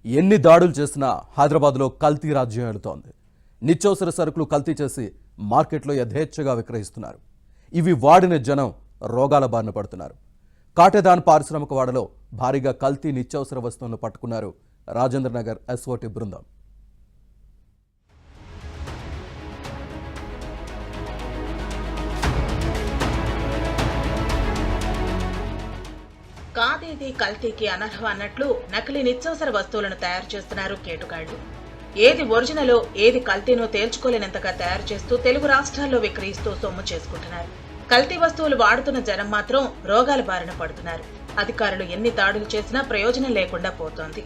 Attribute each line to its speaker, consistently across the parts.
Speaker 1: ఎన్ని దాడులు చేసినా హైదరాబాద్లో కల్తీ రాజ్యం ఏలుతోంది. నిత్యావసర సరుకులు కల్తీ చేసి మార్కెట్లో యథేచ్ఛగా విక్రయిస్తున్నారు. ఇవి వాడిన జనం రోగాల బారిన పడుతున్నారు. కాటేదాన్ పారిశ్రామిక వాడలో భారీగా కల్తీ నిత్యావసర వస్తువులను పట్టుకున్నారు రాజేంద్రనగర్ ఎస్ఓటి బృందం.
Speaker 2: కాదేది కల్తీకి అనర్హం అన్నట్లు నకిలీ నిత్యావసర వస్తువులను తయారు చేస్తున్నారు కేటుగాళ్లు. ఏది ఒరిజినలో ఏది కల్తీనో తేల్చుకోలేనంతగా తయారు చేస్తూ తెలుగు రాష్ట్రాల్లో విక్రయిస్తూ సొమ్ము చేసుకుంటున్నారు. కల్తీ వస్తువులు వాడుతున్న జనం మాత్రం రోగాల బారిన పడుతున్నారు. అధికారులు ఎన్ని దాడులు చేసినా ప్రయోజనం లేకుండా పోతోంది.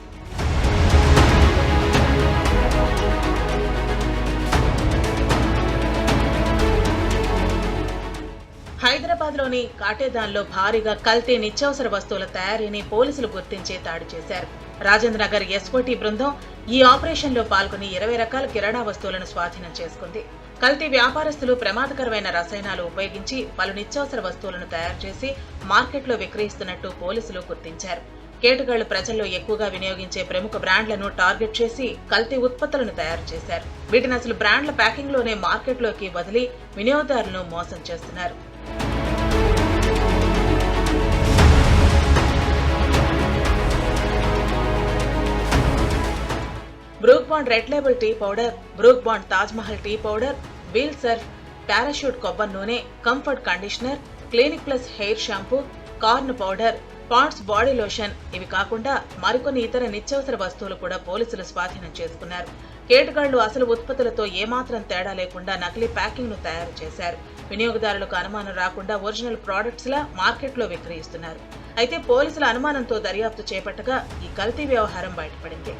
Speaker 2: హైదరాబాద్లోని కాటేదాన్లో భారీగా కల్తీ నిత్యావసర వస్తువుల తయారీని పోలీసులు గుర్తించి దాడి చేశారు. రాజేంద్రనగర్ ఎస్ఓటి బృందం ఈ ఆపరేషన్లో పాల్గొని 20 రకాల కిరాణా వస్తువులను స్వాధీనం చేసుకుంది. కల్తీ వ్యాపారస్తులు ప్రమాదకరమైన రసాయనాలు ఉపయోగించి పలు నిత్యావసర వస్తువులను తయారు చేసి మార్కెట్లో విక్రయిస్తున్నట్టు పోలీసులు గుర్తించారు. కేటుగాళ్లు ప్రజల్లో ఎక్కువగా వినియోగించే ప్రముఖ బ్రాండ్లను టార్గెట్ చేసి కల్తీ ఉత్పత్తులను తయారు చేశారు. వీటిని అసలు బ్రాండ్ల ప్యాకింగ్లోనే మార్కెట్లోకి వదిలి వినియోగదారులను మోసం చేస్తున్నారు. Brooke Bond Red Label tea powder, Brooke Bond Taj Mahal tea powder, Wheel Surf, Parachute కొబ్బరి నూనె, Comfort conditioner, Clinic Plus hair shampoo, corn powder, Pond's body lotion ఇవి కాకుండా మరికొన్ని ఇతర నిత్యావసర వస్తువులు కూడా పోలీసులు స్వాధీనం చేసుకున్నారు. కేటుగాళ్లు అసలు ఉత్పత్తులతో ఏమాత్రం తేడా లేకుండా నకిలీ ప్యాకింగ్ ను తయారు చేశారు. వినియోగదారులకు అనుమానం రాకుండా ఒరిజినల్ ప్రొడక్ట్స్ లా మార్కెట్లో విక్రయిస్తున్నారు. అయితే పోలీసుల అనుమానంతో దర్యాప్తు చేపట్టగా ఈ కల్తీ వ్యవహారం బయటపడింది.